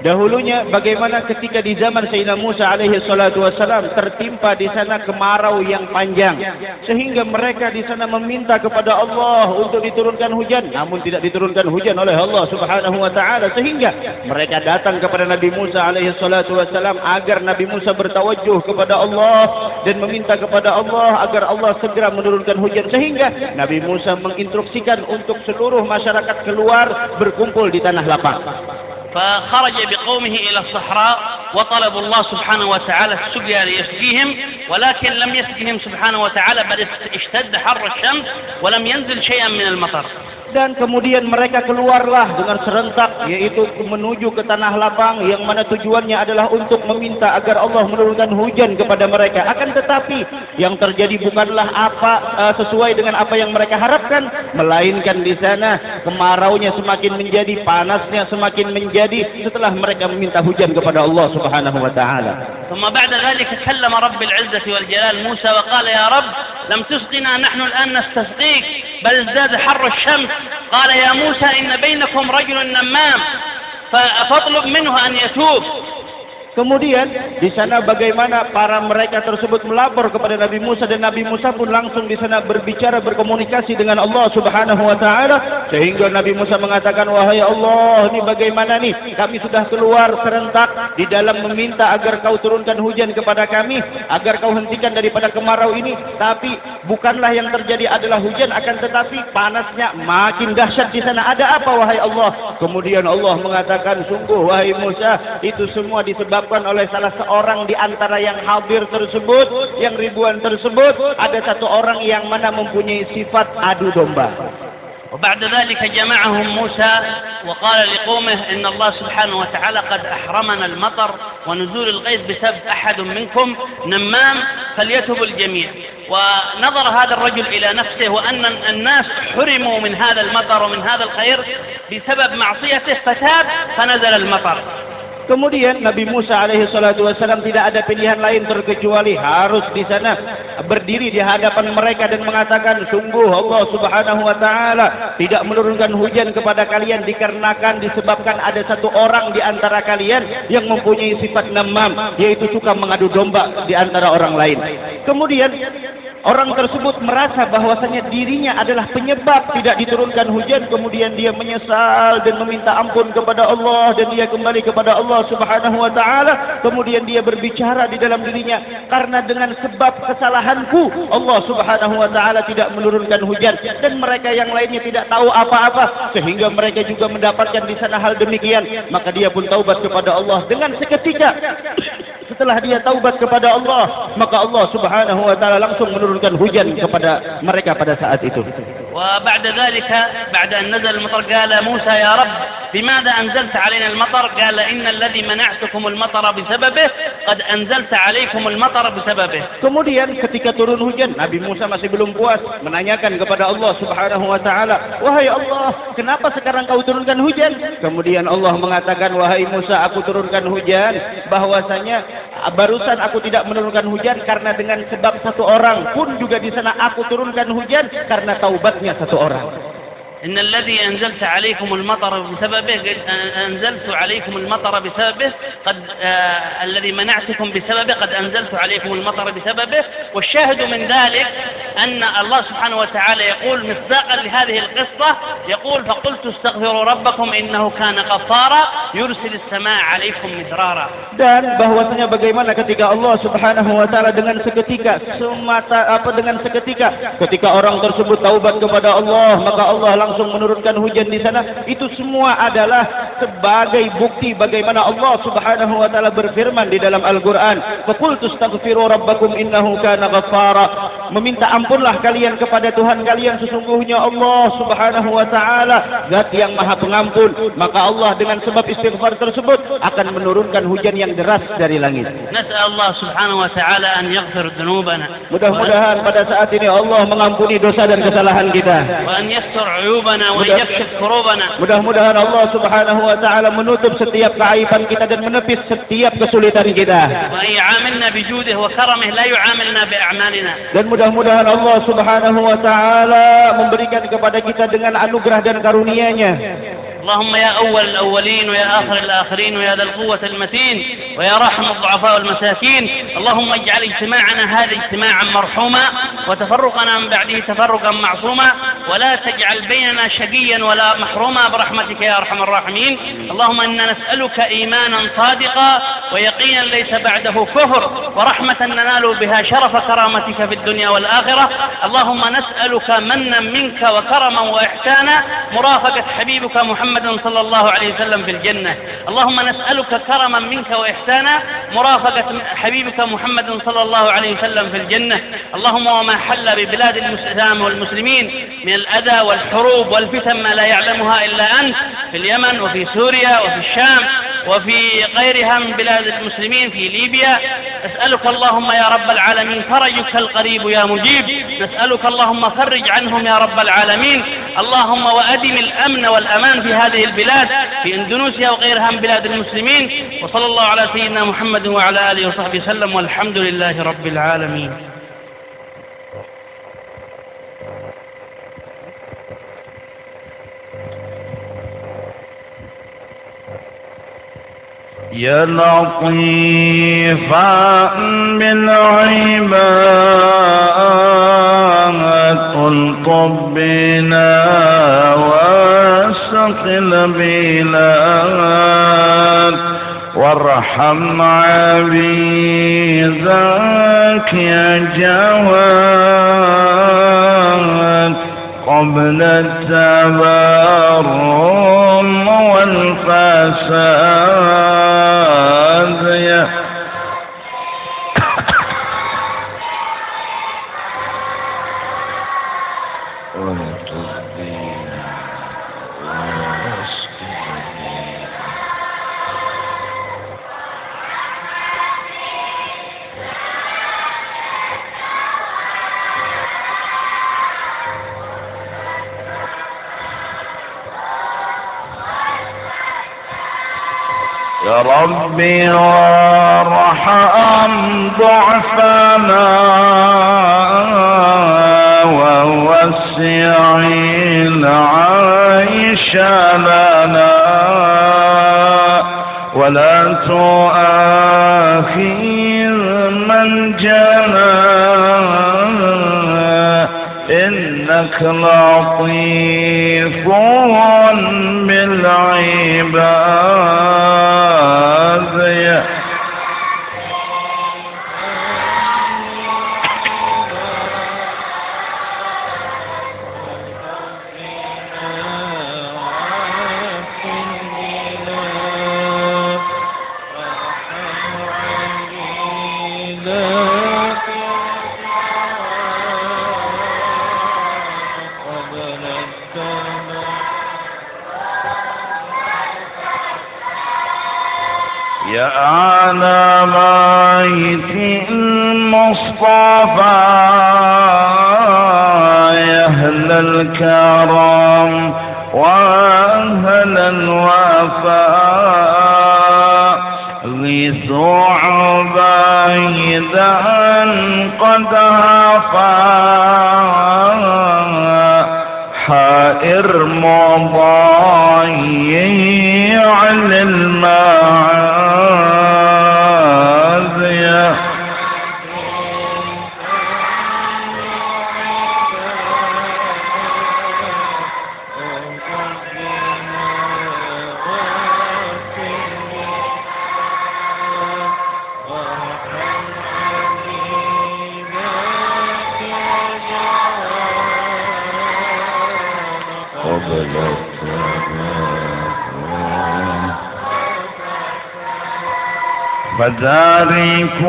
Speaker 3: Dahulunya bagaimana ketika di zaman Sayyidina Musa alaihi salatu wasalam tertimpa di sana kemarau yang panjang sehingga mereka di sana meminta kepada Allah untuk diturunkan hujan, namun tidak diturunkan hujan oleh Allah Subhanahu wa taala, sehingga mereka datang kepada Nabi Musa alaihi salatu wasalam agar Nabi Musa bertawajuh kepada Allah dan meminta kepada Allah agar Allah segera menurunkan hujan, sehingga Nabi Musa menginstruksikan untuk seluruh masyarakat keluar berkumpul di tanah lapang.
Speaker 2: فخرج بقومه إلى الصحراء وطلبوا الله سبحانه وتعالى السقيا ليسقيهم، ولكن لم يسقهم سبحانه وتعالى بل اشتد حر الشمس ولم ينزل شيئا من المطر.
Speaker 3: Dan kemudian mereka keluarlah dengan serentak, yaitu menuju ke tanah lapang yang mana tujuannya adalah untuk meminta agar Allah menurunkan hujan kepada mereka. Akan tetapi yang terjadi bukanlah sesuai dengan apa yang mereka harapkan, melainkan di sana kemaraunya semakin menjadi, panasnya semakin menjadi setelah mereka meminta hujan kepada Allah Subhanahu wa taala.
Speaker 2: ثم بعد ذلك كلم رب العزة والجلال موسى وقال يا رب لم تسقنا نحن الآن نستسقيك بل ازداد حر الشمس. قال يا موسى إن بينكم رجل نمام فاطلب منه أن يتوب.
Speaker 3: Kemudian di sana bagaimana para mereka tersebut melapor kepada Nabi Musa, dan Nabi Musa pun langsung di sana berbicara, berkomunikasi dengan Allah Subhanahu wa taala, sehingga Nabi Musa mengatakan, wahai Allah, ini bagaimana nih? Kami sudah keluar serentak di dalam meminta agar kau turunkan hujan kepada kami, agar kau hentikan daripada kemarau ini, tapi bukanlah yang terjadi adalah hujan, akan tetapi panasnya makin dahsyat di sana. Ada apa wahai Allah? Kemudian Allah mengatakan, sungguh wahai Musa, itu semua disebabkan oleh salah seorang di antara yang hadir tersebut, yang ribuan tersebut, ada satu orang yang mana mempunyai sifat adu domba.
Speaker 2: وبعد ذلك جمعهم موسى وقال لقومه إن الله سبحانه وتعالى قد أحرمنا المطر ونزول الغيث بسبب أحد منكم نمام فليتوب الجميع. ونظر هذا الرجل إلى نفسه وأن الناس حرموا من هذا المطر ومن هذا الخير بسبب معصيته فتاب فنزل المطر.
Speaker 3: Kemudian Nabi Musa alaihi salatu wasallam tidak ada pilihan lain terkecuali harus di sana berdiri di hadapan mereka dan mengatakan, sungguh Allah Subhanahu wa taala tidak menurunkan hujan kepada kalian dikarenakan disebabkan ada satu orang di antara kalian yang mempunyai sifat namam, yaitu suka mengadu domba di antara orang lain. Kemudian orang tersebut merasa bahwasanya dirinya adalah penyebab tidak diturunkan hujan, kemudian dia menyesal dan meminta ampun kepada Allah, dan dia kembali kepada Allah Subhanahu wa taala. Kemudian dia berbicara di dalam dirinya, karena dengan sebab kesalahanku Allah Subhanahu wa taala tidak menurunkan hujan, dan mereka yang lainnya tidak tahu apa-apa, sehingga mereka juga mendapatkan di sana hal demikian. Maka dia pun taubat kepada Allah dengan seketika. Setelah dia taubat kepada Allah, maka Allah Subhanahu wa taala langsung menurunkan hujan kepada mereka pada saat itu.
Speaker 2: وبعد ذلك بعد أن نزل المطر قال موسى يا رب بماذا أنزلت علينا المطر؟ قال إن الذي منعتكم المطر بسببه قد أنزلت عليكم المطر بسببه.
Speaker 3: Kemudian ketika turun hujan, Nabi Musa masih belum puas, menanyakan kepada Allah Subhanahu wa taala, wahai Allah, kenapa sekarang kau turunkan hujan? Kemudian Allah mengatakan, wahai Musa, aku turunkan hujan bahwasanya barusan aku tidak menurunkan hujan karena dengan sebab satu orang pun juga di sana aku turunkan hujan karena taubatnya satu orang.
Speaker 2: إن الذي أنزلت عليكم المطر بسببه أنزلت عليكم المطر بسببه قد الذي منعتكم بسببه قد أنزلت عليكم المطر بسببه. والشاهد من ذلك أن الله سبحانه وتعالى يقول مصداقا لهذه القصة، يقول فقلت استغفروا ربكم إنه كان غفارا يرسل السماء عليكم مدرارا.
Speaker 3: Dan bahwasanya bagaimana ketika Allah Subhanahu wa taala dengan seketika ketika orang tersebut taubat kepada Allah, maka Allah langsung menurunkan hujan di sana. Itu semua adalah sebagai bukti bagaimana Allah Subhanahu wa taala berfirman di dalam Al-Qur'an, "Faqultu astaghfiru rabbakum innahu kana ghaffara." Meminta ampunlah kalian kepada Tuhan kalian, sesungguhnya Allah Subhanahu wa taala Zat yang Maha Pengampun. Maka Allah dengan sebab istighfar tersebut akan menurunkan hujan yang deras dari langit.
Speaker 2: Nas'al Allah Subhanahu wa taala an yaghfir dhunubana.
Speaker 3: Mudah-mudahan pada saat ini Allah mengampuni dosa dan kesalahan kita.
Speaker 2: Wa an yastur 'uyub عيوبنا وأن يكشف كروبنا.
Speaker 3: Mudah-mudahan Allah Subhanahu wa taala menutup setiap keaiban kita dan menepis setiap kesulitan kita.
Speaker 2: وأن يعاملنا بجوده وكرمه لا يعاملنا بأعمالنا.
Speaker 3: Dan mudah-mudahan Allah Subhanahu wa taala memberikan kepada kita dengan anugerah dan karunia-Nya.
Speaker 2: اللهم يا أول الأولين ويا آخر الآخرين ويا ذا القوة المتين ويا رحم الضعفاء والمساكين، اللهم اجعل اجتماعنا هذا اجتماعا مرحوما وتفرقنا من بعده تفرقا معصوما، ولا تجعل بيننا شقيا ولا محروما برحمتك يا أرحم الراحمين. اللهم إنا نسألك إيمانا صادقا ويقينا ليس بعده كفر ورحمة ننال بها شرف كرامتك في الدنيا والآخرة. اللهم نسألك منا منك وكرما وإحسانا مرافقة حبيبك محمد صلى الله عليه وسلم في الجنة. اللهم نسألك كرما منك وإحسانا مرافقة حبيبك محمد صلى الله عليه وسلم في الجنة. اللهم وما حل ببلاد الإسلام والمسلمين من الأذى والحروب والفتن ما لا يعلمها إلا أنت، في اليمن وفي سوريا وفي الشام وفي غيرها من بلاد المسلمين، في ليبيا، نسألك اللهم يا رب العالمين فرجك القريب يا مجيب. نسألك اللهم فرج عنهم يا رب العالمين. اللهم وأدم الأمن والأمان في هذه البلاد، في إندونيسيا وغيرها من بلاد المسلمين. وصلى الله على سيدنا محمد وعلى آله وصحبه وسلم، والحمد لله رب العالمين.
Speaker 1: يا لطيفا بالعباد الطب بنا واستقل بلاد وارحم عبيدك يا جواد قبل التبرم والفساد يا يا ربي وارحم ضعفنا ووسع العيش لنا ولا تؤاخذ من جنى إنك لطيف بالعباد يا يا أعلى بيت المصطفى يا أهل الكرم وأهل الوفاء غيثوا عبيدا قد هفا حائر مضيع للمعاد يا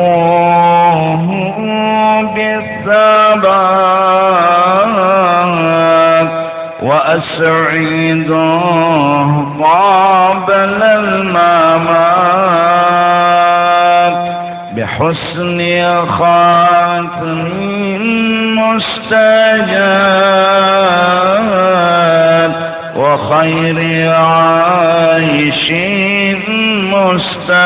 Speaker 1: فداركوه بالثبات وأسعدوه قبل الممات بحسن خاتم مستجاب خير عيش مستجاب.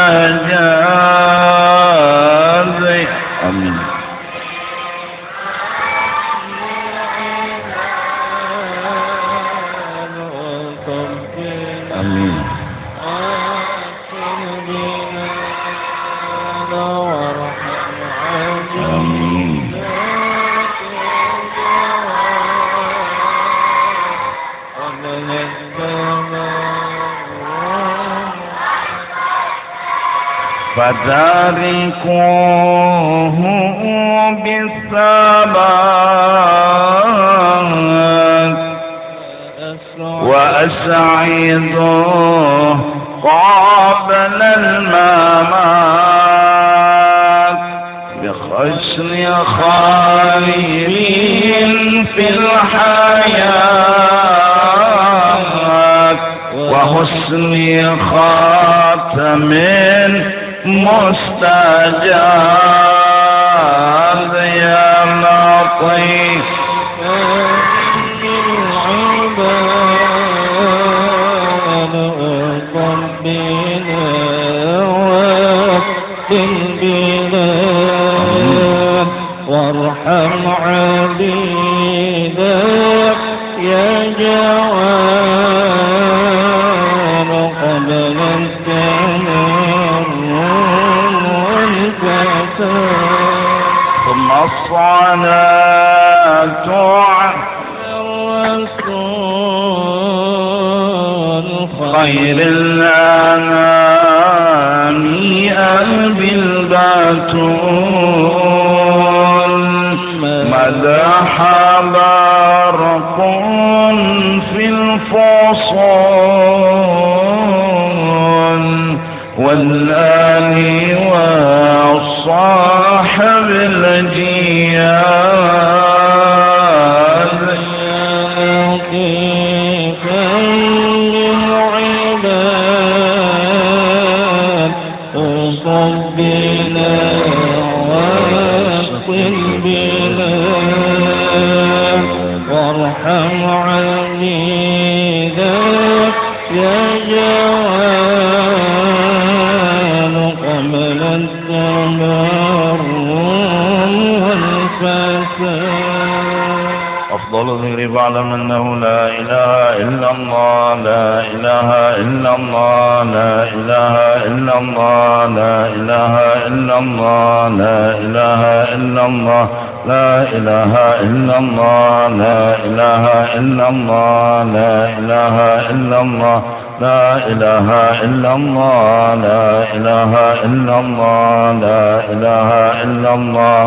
Speaker 1: آمين. آمين. فتاركوه بالثبات وأسعدوه قبل الممات بحسن خير في الحياة وحسن خاتم مستجاب. يا لطيف وارحم عبيدك يا جوان قبل التمر والكسر. ثم الصلاة على الرسول خير الأنام أبي البتول مدح برق في الفصول والآل والصاحب الجياد. لطيفا للعباد أصبنا وارحم عبيدك يا جوان قبل التمر والفساد. أفضل الذكر فاعلم أنه لا إله إلا الله لا إله إلا الله لا إله إلا الله لا إله إلا الله لا إله إلا الله لا إله إلا الله لا إله إلا الله لا إله إلا الله لا إله إلا الله لا إله إلا الله لا إله إلا الله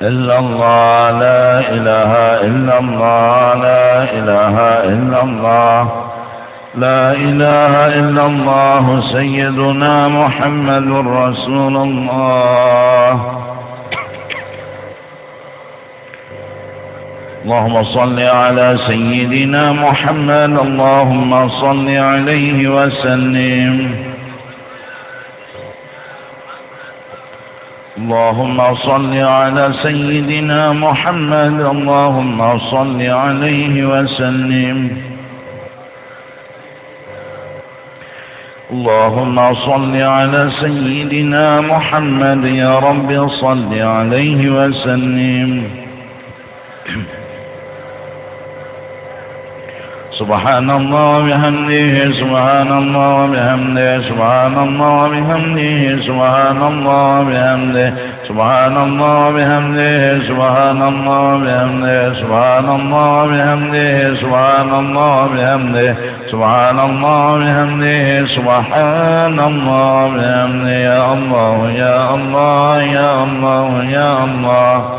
Speaker 1: إلا الله لا إله إلا الله لا إله إلا الله لا إله إلا الله سيدنا محمد رسول الله. اللهم صل على سيدنا محمد اللهم صل عليه وسلم. اللهم صل على سيدنا محمد اللهم صل عليه وسلم. اللهم صل على سيدنا محمد يا رب صل عليه وسلم. سبحان الله وبحمده سبحان الله وبحمده سبحان الله وبحمده سبحان الله وبحمده سبحان الله وبحمده سبحان الله وبحمده سبحان الله وبحمده سبحان الله وبحمده سبحان الله وبحمده سبحان الله وبحمده. يا الله يا الله يا الله يا الله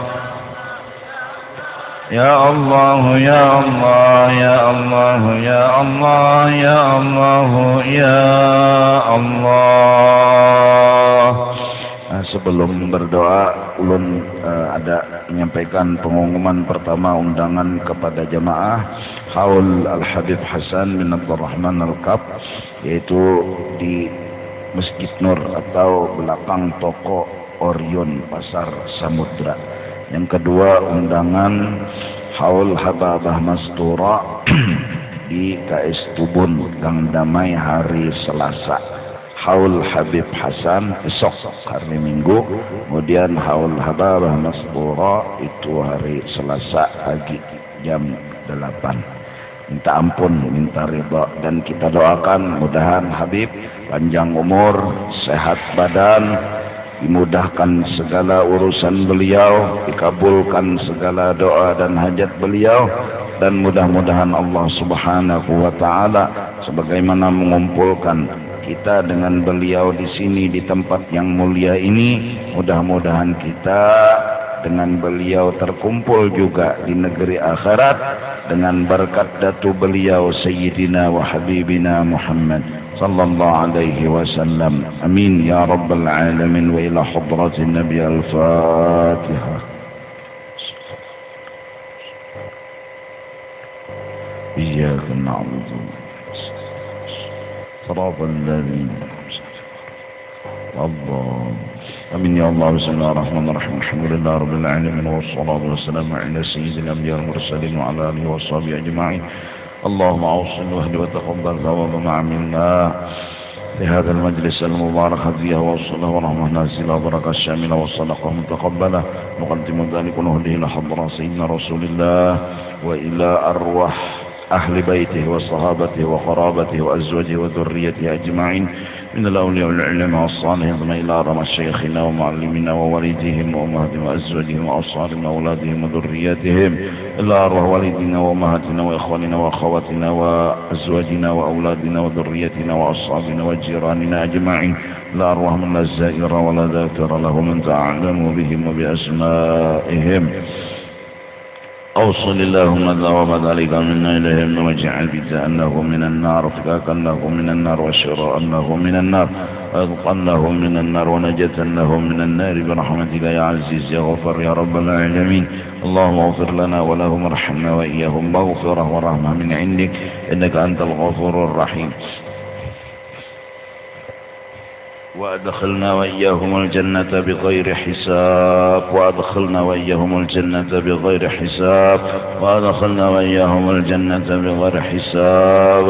Speaker 1: يا الله يا الله يا الله يا الله يا الله يا Allah. Sebelum berdoa, ulun ada menyampaikan pengumuman pertama undangan kepada jamaah Haul Al-Habib Hasan bin Abdul Rahman Al-Kab, yaitu di Masjid Nur atau belakang toko Orion Pasar Samudra. Yang kedua undangan Haul Hababah Mastura di KS Tubun Gang Damai hari Selasa. Haul Habib Hasan esok hari Minggu, kemudian Haul Hababah Masbura itu hari Selasa pagi jam 8. Minta ampun, minta ridha, dan kita doakan mudahan Habib panjang umur, sehat badan, dimudahkan segala urusan beliau, dikabulkan segala doa dan hajat beliau, dan mudah-mudahan Allah Subhanahu wa taala sebagaimana mengumpulkan kita dengan beliau di sini di tempat yang mulia ini, mudah-mudahan kita dengan beliau terkumpul juga di negeri akhirat dengan berkat datu beliau Sayyidina wa Habibina Muhammad sallallahu alaihi wasallam. Amin ya rabbal alamin. Wa ila hadratin Nabi al-Fatihah. Iyyaka na'budu صراط الذين الله. آمين يا الله. بسم الله الرحمن الرحيم. الحمد لله رب العالمين والصلاة والسلام على سيد الأنبياء والمرسلين وعلى آله وصحبه أجمعين. اللهم أوصل واهد وتقبل ثواب ما عملنا في هذا المجلس المبارك هديه وصله ورحمه نازله وبركه الشامله والصدقه متقبله. نقدم ذلك ونهديه إلى حضرة سيدنا رسول الله وإلى أرواح أهل بيته وصحابته وقرابته وأزواجه وذريته أجمعين من الأولياء والعلماء والصالحين، ثم إلى أرحم شيخنا ومعلمنا ووالديهم وأمهاتهم وأزواجهم وأصهارهم وأولادهم وذرياتهم، إلى أرواح والدينا وأمهاتنا وإخواننا وأخواتنا وأزواجنا وأولادنا وذرياتنا وأصحابنا وجيراننا أجمعين، إلى أرواح من لا زائر ولا ذاكر له من تعلم بهم وبأسمائهم. أوصل اللهم ذواب ذلك منا إليهم واجعل بجاءنه من النار فكاكنه من النار وشراءنه من النار وإذقنه من النار ونجتنه من النار برحمتك يا عزيز يا غفر يا رب العالمين. اللهم اغفر لنا ولهم ارحمنا وإياهم مغفرة ورحمة من عندك إنك أنت الغفور الرحيم. وأدخلنا وإياهم الجنة بغير حساب وأدخلنا وإياهم الجنة بغير حساب وأدخلنا وإياهم الجنة بغير حساب.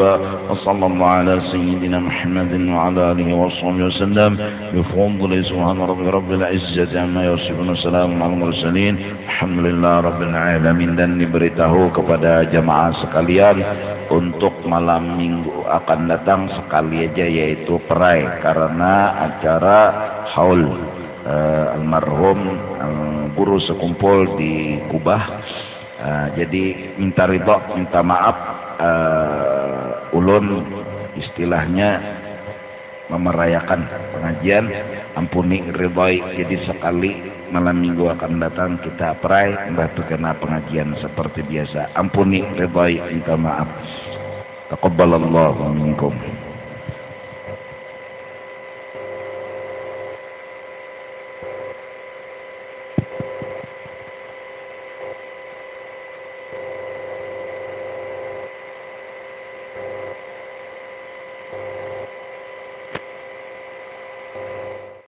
Speaker 1: وصلى الله على سيدنا محمد وعلى آله وصحبه وسلم بفضل سبحان رب العزة عما يصفون وسلام على المرسلين alhamdulillah rabbil alamin. Dan diberitahu kepada jamaah sekalian untuk malam minggu akan datang sekali aja, yaitu perai karena acara haul almarhum guru sekumpul di Kubah. Jadi minta ridha, minta maaf, ulun istilahnya memerayakan pengajian, ampuni ridhoi. Jadi sekali malam minggu akan datang kita perai, mbah kena pengajian seperti biasa, ampuni ridhoi, minta maaf. Taqabbalallahu minkum.